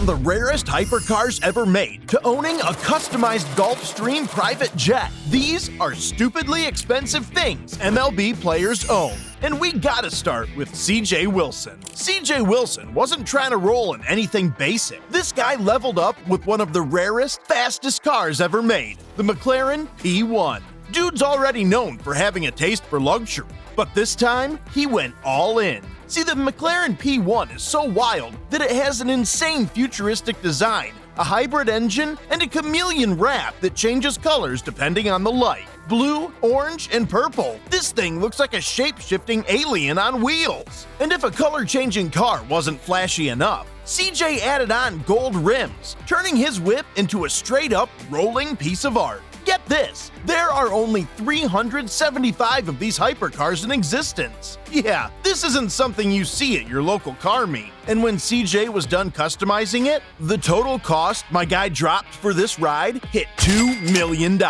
From the rarest hypercars ever made to owning a customized Gulfstream private jet, these are stupidly expensive things MLB players own. And we gotta start with C.J. Wilson. C.J. Wilson wasn't trying to roll in anything basic. This guy leveled up with one of the rarest, fastest cars ever made, the McLaren P1. Dude's already known for having a taste for luxury, but this time, he went all in. See, the McLaren P1 is so wild that it has an insane futuristic design, a hybrid engine, and a chameleon wrap that changes colors depending on the light. Blue, orange, and purple. This thing looks like a shape-shifting alien on wheels. And if a color-changing car wasn't flashy enough, CJ added on gold rims, turning his whip into a straight-up rolling piece of art. Get this, there are only 375 of these hypercars in existence. Yeah, this isn't something you see at your local car meet. And when CJ was done customizing it, the total cost my guy dropped for this ride hit $2 million.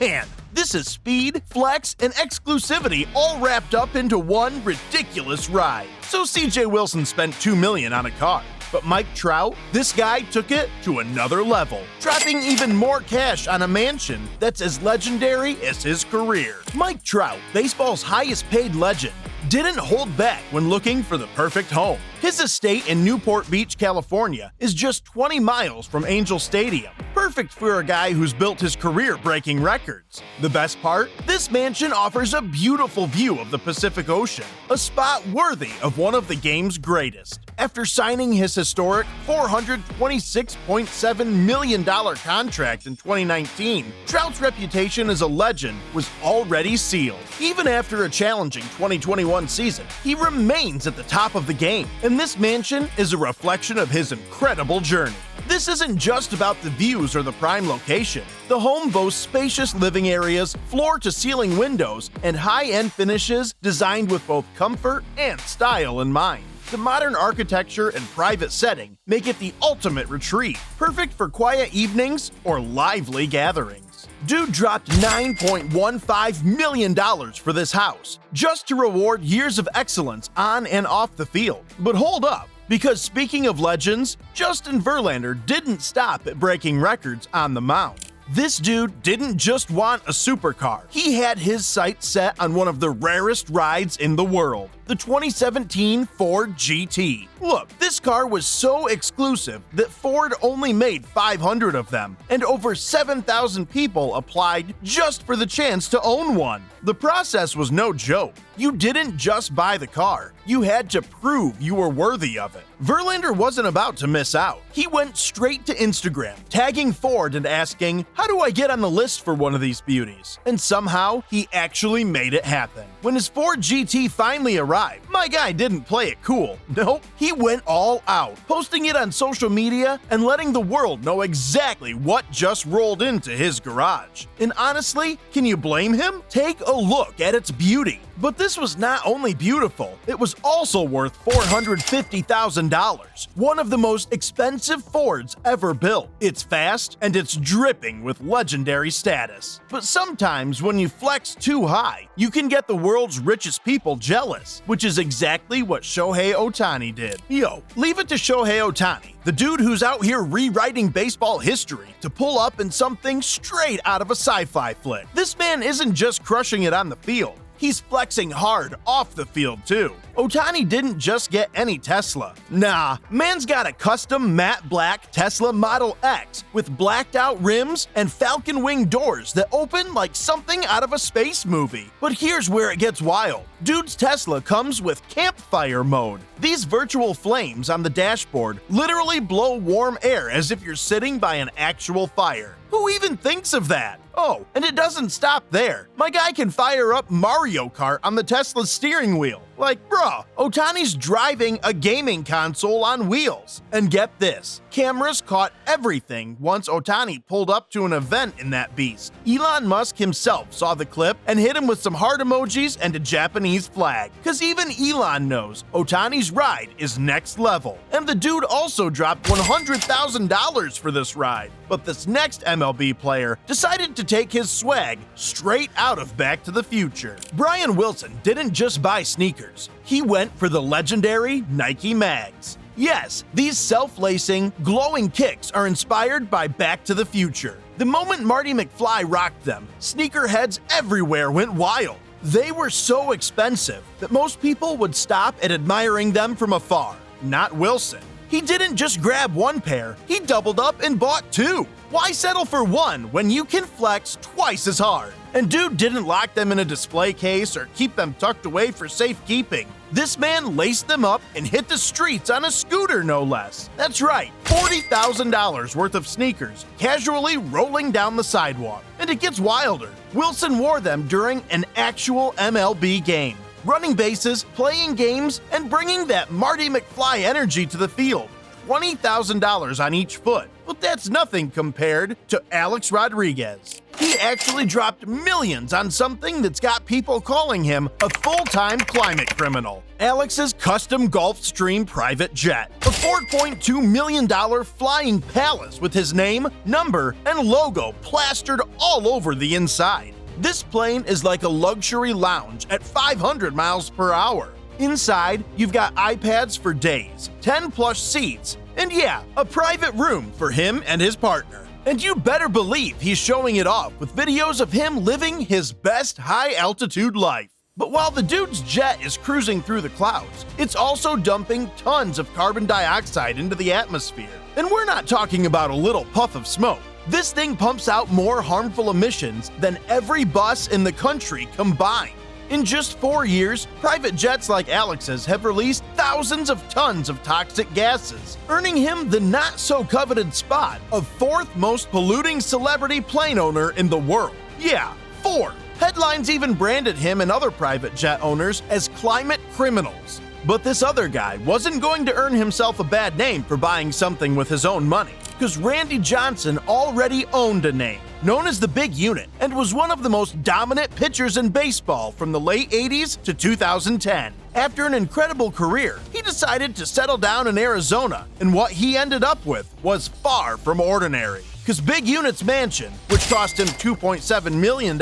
Man, this is speed, flex, and exclusivity all wrapped up into one ridiculous ride. So CJ Wilson spent $2 million on a car. But Mike Trout, this guy took it to another level, dropping even more cash on a mansion that's as legendary as his career. Mike Trout, baseball's highest paid legend, didn't hold back when looking for the perfect home. His estate in Newport Beach, California is just 20 miles from Angel Stadium, perfect for a guy who's built his career breaking records. The best part? This mansion offers a beautiful view of the Pacific Ocean, a spot worthy of one of the game's greatest. After signing his historic $426.7 million contract in 2019, Trout's reputation as a legend was already sealed. Even after a challenging 2021 season, he remains at the top of the game, and this mansion is a reflection of his incredible journey. This isn't just about the views or the prime location. The home boasts spacious living areas, floor-to-ceiling windows, and high-end finishes designed with both comfort and style in mind. The modern architecture and private setting make it the ultimate retreat, perfect for quiet evenings or lively gatherings. Dude dropped $9.15 million for this house, just to reward years of excellence on and off the field. But hold up, because speaking of legends, Justin Verlander didn't stop at breaking records on the mound. This dude didn't just want a supercar. He had his sights set on one of the rarest rides in the world, the 2017 Ford GT. Look, this car was so exclusive that Ford only made 500 of them, and over 7,000 people applied just for the chance to own one. The process was no joke. You didn't just buy the car, you had to prove you were worthy of it. Verlander wasn't about to miss out. He went straight to Instagram, tagging Ford and asking, "How do I get on the list for one of these beauties?" And somehow, he actually made it happen. When his Ford GT finally arrived, my guy didn't play it cool. Nope, he went all out, posting it on social media and letting the world know exactly what just rolled into his garage. And honestly, can you blame him? Take a look at its beauty. But this was not only beautiful, it was also worth $450,000, one of the most expensive Fords ever built. It's fast and it's dripping with legendary status. But sometimes when you flex too high, you can get the world's richest people jealous, which is exactly what Shohei Ohtani did. Yo, leave it to Shohei Ohtani, the dude who's out here rewriting baseball history, to pull up in something straight out of a sci-fi flick. This man isn't just crushing it on the field. He's flexing hard off the field, too. Ohtani didn't just get any Tesla. Nah, man's got a custom matte black Tesla Model X with blacked out rims and falcon wing doors that open like something out of a space movie. But here's where it gets wild. Dude's Tesla comes with campfire mode. These virtual flames on the dashboard literally blow warm air as if you're sitting by an actual fire. Who even thinks of that? Oh, and it doesn't stop there. My guy can fire up Mario Kart on the Tesla's steering wheel. Like, bruh, Ohtani's driving a gaming console on wheels. And get this, cameras caught everything once Ohtani pulled up to an event in that beast. Elon Musk himself saw the clip and hit him with some heart emojis and a Japanese flag. Cause even Elon knows Ohtani's ride is next level. And the dude also dropped $100,000 for this ride. But this next MLB player decided to take his swag straight out of Back to the Future. Brian Wilson didn't just buy sneakers. He went for the legendary Nike Mags. Yes, these self-lacing, glowing kicks are inspired by Back to the Future. The moment Marty McFly rocked them, sneakerheads everywhere went wild. They were so expensive that most people would stop at admiring them from afar. Not Wilson. He didn't just grab one pair, he doubled up and bought two. Why settle for one when you can flex twice as hard? And dude didn't lock them in a display case or keep them tucked away for safekeeping. This man laced them up and hit the streets on a scooter, no less. That's right, $40,000 worth of sneakers casually rolling down the sidewalk. And it gets wilder. Wilson wore them during an actual MLB game, running bases, playing games, and bringing that Marty McFly energy to the field. $20,000 on each foot. But that's nothing compared to Alex Rodriguez. He actually dropped millions on something that's got people calling him a full-time climate criminal. Alex's custom Gulfstream private jet, a $4.2 million flying palace with his name, number, and logo plastered all over the inside. This plane is like a luxury lounge at 500 miles per hour. Inside, you've got iPads for days, 10 plush seats, and yeah, a private room for him and his partner. And you better believe he's showing it off with videos of him living his best high-altitude life. But while the dude's jet is cruising through the clouds, it's also dumping tons of carbon dioxide into the atmosphere. And we're not talking about a little puff of smoke. This thing pumps out more harmful emissions than every bus in the country combined. In just 4 years, private jets like Alex's have released thousands of tons of toxic gases, earning him the not-so-coveted spot of fourth most polluting celebrity plane owner in the world. Yeah, fourth. Headlines even branded him and other private jet owners as climate criminals. But this other guy wasn't going to earn himself a bad name for buying something with his own money, because Randy Johnson already owned a name, known as the Big Unit, and was one of the most dominant pitchers in baseball from the late 80s to 2010. After an incredible career, he decided to settle down in Arizona, and what he ended up with was far from ordinary. Because Big Unit's mansion, which cost him $2.7 million,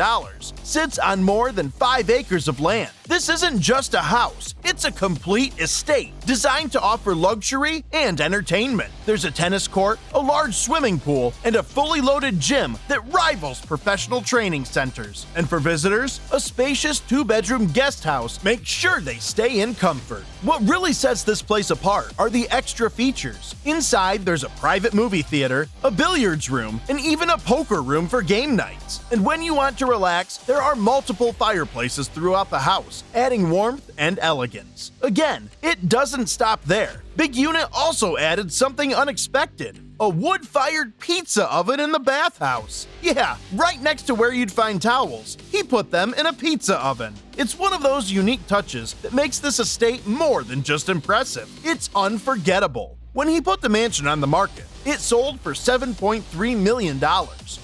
sits on more than 5 acres of land. This isn't just a house, it's a complete estate designed to offer luxury and entertainment. There's a tennis court, a large swimming pool, and a fully loaded gym that rivals professional training centers. And for visitors, a spacious 2-bedroom guest house makes sure they stay in comfort. What really sets this place apart are the extra features. Inside, there's a private movie theater, a billiards room, and even a poker room for game nights. And when you want to relax, there are multiple fireplaces throughout the house, adding warmth and elegance. Again, it doesn't stop there. Big Unit also added something unexpected: a wood-fired pizza oven in the bathhouse. Yeah, right next to where you'd find towels, he put them in a pizza oven. It's one of those unique touches that makes this estate more than just impressive. It's unforgettable. When he put the mansion on the market, it sold for $7.3 million.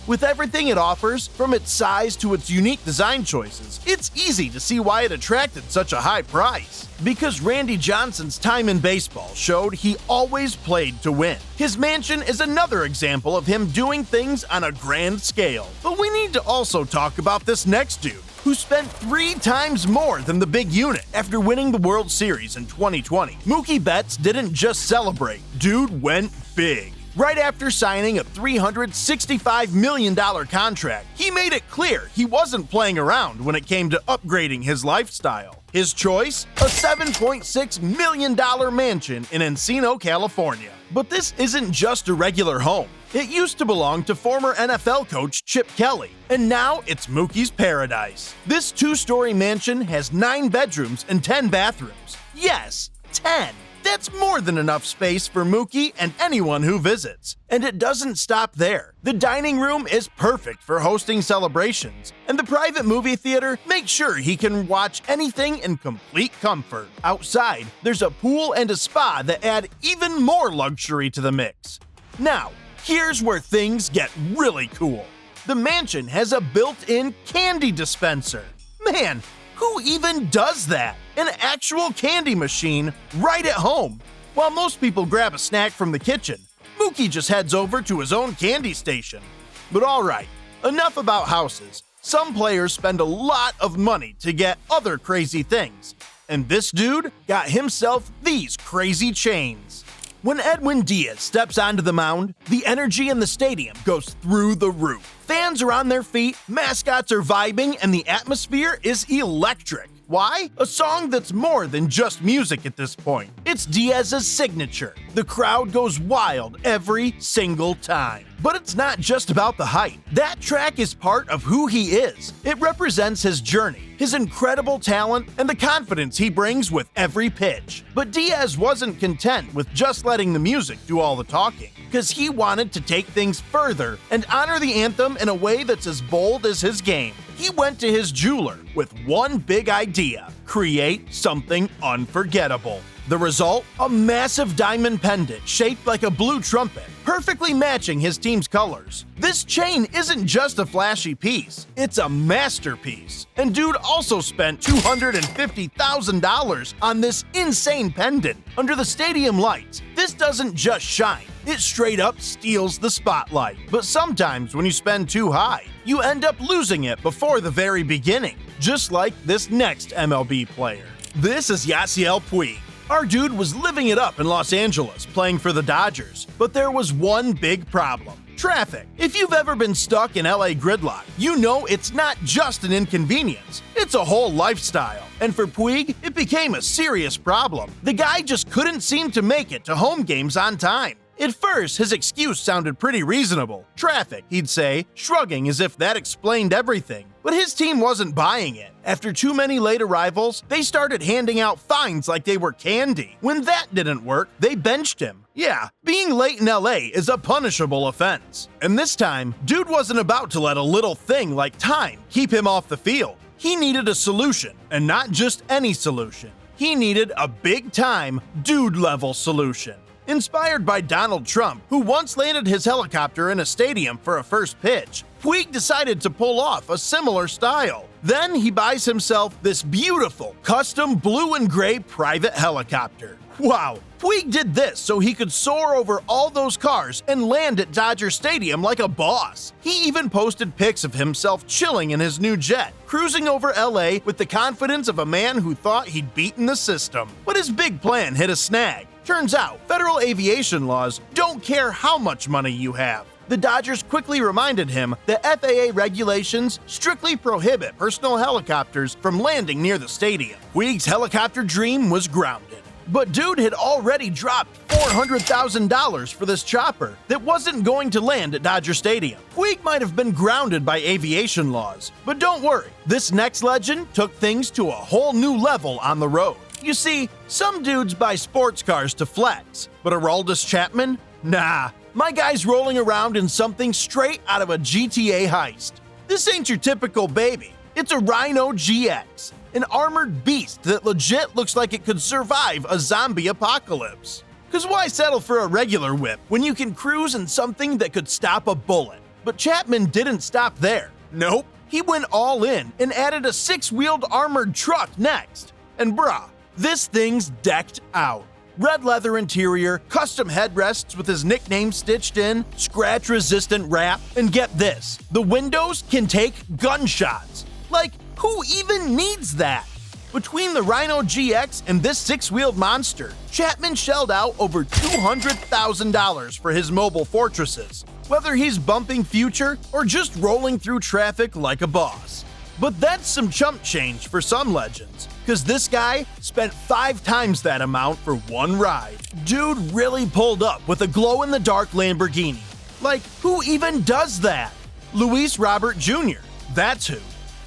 With everything it offers, from its size to its unique design choices, it's easy to see why it attracted such a high price. Because Randy Johnson's time in baseball showed he always played to win. His mansion is another example of him doing things on a grand scale. But we need to also talk about this next dude, who spent 3 times more than the Big Unit after winning the World Series in 2020. Mookie Betts didn't just celebrate, dude went big. Right after signing a $365 million contract, he made it clear he wasn't playing around when it came to upgrading his lifestyle. His choice? A $7.6 million mansion in Encino, California. But this isn't just a regular home. It used to belong to former NFL coach Chip Kelly, and now it's Mookie's paradise. This 2-story mansion has 9 bedrooms and 10 bathrooms. Yes, 10! That's more than enough space for Mookie and anyone who visits. And it doesn't stop there. The dining room is perfect for hosting celebrations, and the private movie theater makes sure he can watch anything in complete comfort. Outside, there's a pool and a spa that add even more luxury to the mix. Now, here's where things get really cool. The mansion has a built-in candy dispenser. Man, who even does that? An actual candy machine right at home. While most people grab a snack from the kitchen, Mookie just heads over to his own candy station. But alright, enough about houses. Some players spend a lot of money to get other crazy things. And this dude got himself these crazy chains. When Edwin Diaz steps onto the mound, the energy in the stadium goes through the roof. Fans are on their feet, mascots are vibing, and the atmosphere is electric. Why? A song that's more than just music at this point. It's Diaz's signature. The crowd goes wild every single time. But it's not just about the hype. That track is part of who he is. It represents his journey, his incredible talent, and the confidence he brings with every pitch. But Diaz wasn't content with just letting the music do all the talking, because he wanted to take things further and honor the anthem in a way that's as bold as his game. He went to his jeweler with one big idea: create something unforgettable. The result? A massive diamond pendant shaped like a blue trumpet, perfectly matching his team's colors. This chain isn't just a flashy piece, it's a masterpiece. And dude also spent $250,000 on this insane pendant. Under the stadium lights, this doesn't just shine, it straight up steals the spotlight. But sometimes when you spend too high, you end up losing it before the very beginning, just like this next MLB player. This is Yasiel Puig. Our dude was living it up in Los Angeles playing for the Dodgers, but there was one big problem: traffic. If you've ever been stuck in LA gridlock, you know it's not just an inconvenience, it's a whole lifestyle. And for Puig, it became a serious problem. The guy just couldn't seem to make it to home games on time. At first, his excuse sounded pretty reasonable. Traffic, he'd say, shrugging as if that explained everything. But his team wasn't buying it. After too many late arrivals, they started handing out fines like they were candy. When that didn't work, they benched him. Yeah, being late in LA is a punishable offense. And this time, dude wasn't about to let a little thing like time keep him off the field. He needed a solution, and not just any solution. He needed a big-time, dude-level solution. Inspired by Donald Trump, who once landed his helicopter in a stadium for a first pitch, Puig decided to pull off a similar style. Then he buys himself this beautiful, custom blue and gray private helicopter. Wow, Puig did this so he could soar over all those cars and land at Dodger Stadium like a boss. He even posted pics of himself chilling in his new jet, cruising over LA with the confidence of a man who thought he'd beaten the system. But his big plan hit a snag. Turns out, federal aviation laws don't care how much money you have. The Dodgers quickly reminded him that FAA regulations strictly prohibit personal helicopters from landing near the stadium. Puig's helicopter dream was grounded. But dude had already dropped $400,000 for this chopper that wasn't going to land at Dodger Stadium. Puig might have been grounded by aviation laws, but don't worry, this next legend took things to a whole new level on the road. You see, some dudes buy sports cars to flex, but Aroldis Chapman? Nah, my guy's rolling around in something straight out of a GTA heist. This ain't your typical baby, it's a Rhino GX, an armored beast that legit looks like it could survive a zombie apocalypse. Cause why settle for a regular whip when you can cruise in something that could stop a bullet? But Chapman didn't stop there. Nope, he went all in and added a 6-wheeled armored truck next. And bruh, this thing's decked out. Red leather interior, custom headrests with his nickname stitched in, scratch-resistant wrap, and get this, the windows can take gunshots. Like, who even needs that? Between the Rhino GX and this 6-wheeled monster, Chapman shelled out over $200,000 for his mobile fortresses, whether he's bumping Future or just rolling through traffic like a boss. But that's some chump change for some legends, because this guy spent 5 times that amount for one ride. Dude really pulled up with a glow-in-the-dark Lamborghini. Like, who even does that? Luis Robert Jr., that's who.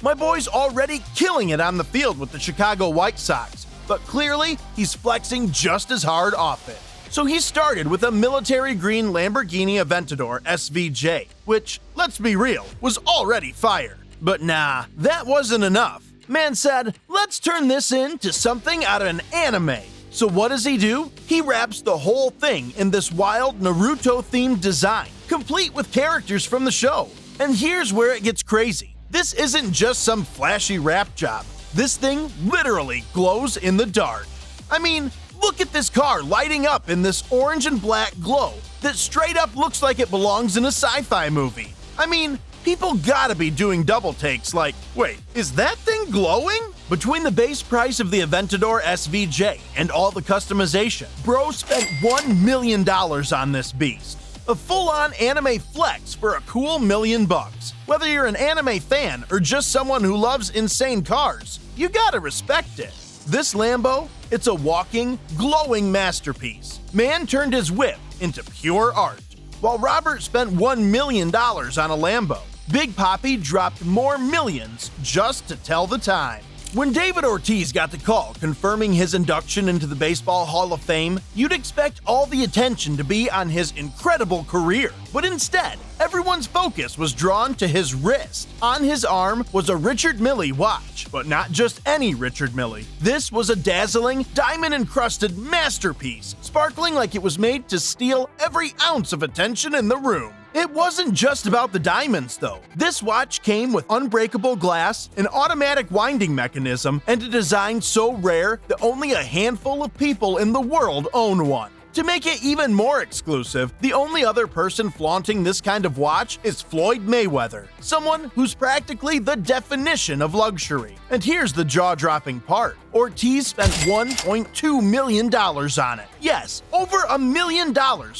My boy's already killing it on the field with the Chicago White Sox, but clearly he's flexing just as hard off it. So he started with a military green Lamborghini Aventador SVJ, which, let's be real, was already fire. But nah, that wasn't enough. Man said, let's turn this into something out of an anime. So what does he do? He wraps the whole thing in this wild Naruto-themed design, complete with characters from the show. And here's where it gets crazy. This isn't just some flashy wrap job. This thing literally glows in the dark. I mean, look at this car lighting up in this orange and black glow that straight up looks like it belongs in a sci-fi movie. I mean, people gotta be doing double takes like, wait, is that thing glowing? Between the base price of the Aventador SVJ and all the customization, bro spent $1 million on this beast. A full-on anime flex for a cool $1 million. Whether you're an anime fan or just someone who loves insane cars, you gotta respect it. This Lambo, it's a walking, glowing masterpiece. Man turned his whip into pure art. While Robert spent $1 million on a Lambo, Big Papi dropped more millions just to tell the time. When David Ortiz got the call confirming his induction into the Baseball Hall of Fame, you'd expect all the attention to be on his incredible career. But instead, everyone's focus was drawn to his wrist. On his arm was a Richard Mille watch, but not just any Richard Mille. This was a dazzling, diamond-encrusted masterpiece, sparkling like it was made to steal every ounce of attention in the room. It wasn't just about the diamonds, though. This watch came with unbreakable glass, an automatic winding mechanism, and a design so rare that only a handful of people in the world own one. To make it even more exclusive, the only other person flaunting this kind of watch is Floyd Mayweather, someone who's practically the definition of luxury. And here's the jaw-dropping part. Ortiz spent $1.2 million on it. Yes, over $1 million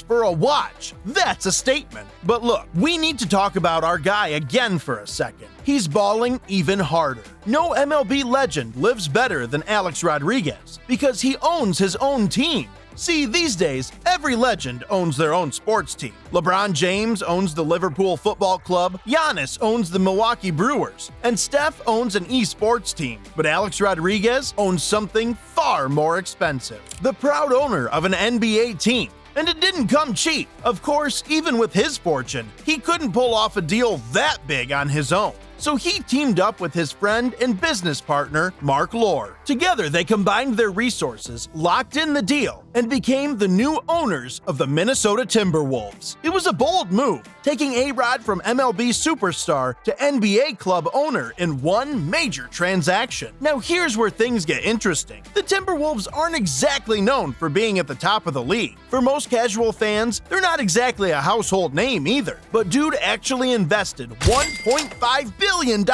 for a watch. That's a statement. But look, we need to talk about our guy again for a second. He's balling even harder. No MLB legend lives better than Alex Rodriguez because he owns his own team. See, these days, every legend owns their own sports team. LeBron James owns the Liverpool Football Club, Giannis owns the Milwaukee Brewers, and Steph owns an esports team. But Alex Rodriguez owns something far more expensive. The proud owner of an NBA team. And it didn't come cheap. Of course, even with his fortune, he couldn't pull off a deal that big on his own. So he teamed up with his friend and business partner, Mark Lohr. Together, they combined their resources, locked in the deal, and became the new owners of the Minnesota Timberwolves. It was a bold move, taking A-Rod from MLB superstar to NBA club owner in one major transaction. Now here's where things get interesting. The Timberwolves aren't exactly known for being at the top of the league. For most casual fans, they're not exactly a household name either. But dude actually invested $1.5 billion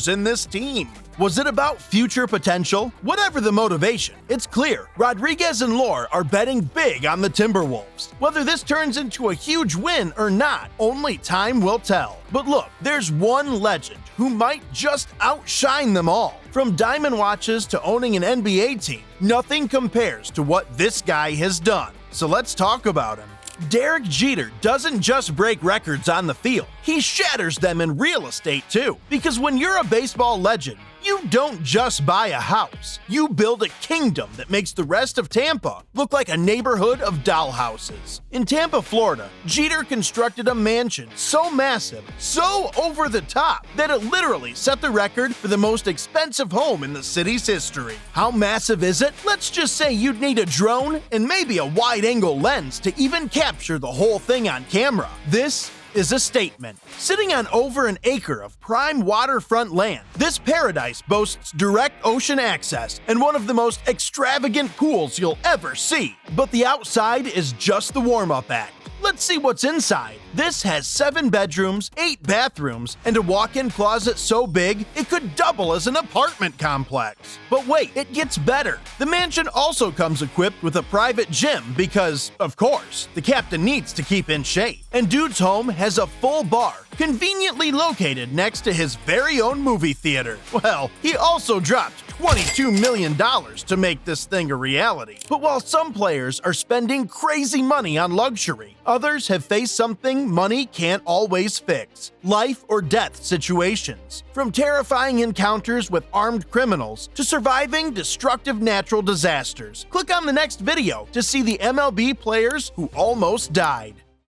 in this team. Was it about future potential? Whatever the motivation, it's clear Rodriguez and Lohr are betting big on the Timberwolves. Whether this turns into a huge win or not, only time will tell. But look, there's one legend who might just outshine them all. From diamond watches to owning an NBA team, nothing compares to what this guy has done. So let's talk about him. Derek Jeter doesn't just break records on the field, he shatters them in real estate too. Because when you're a baseball legend, you don't just buy a house, you build a kingdom that makes the rest of Tampa look like a neighborhood of dollhouses. In Tampa, Florida, Jeter constructed a mansion so massive, so over the top, that it literally set the record for the most expensive home in the city's history. How massive is it? Let's just say you'd need a drone and maybe a wide-angle lens to even capture the whole thing on camera. This is a statement. Sitting on over an acre of prime waterfront land, this paradise boasts direct ocean access and one of the most extravagant pools you'll ever see. But the outside is just the warm-up act. Let's see what's inside. This has 7 bedrooms, 8 bathrooms, and a walk-in closet so big it could double as an apartment complex. But wait, it gets better. The mansion also comes equipped with a private gym because, of course, the captain needs to keep in shape. And dude's home has a full bar, conveniently located next to his very own movie theater. Well, he also dropped $22 million to make this thing a reality. But while some players are spending crazy money on luxury, others have faced something money can't always fix: life or death situations. From terrifying encounters with armed criminals to surviving destructive natural disasters. Click on the next video to see the MLB players who almost died.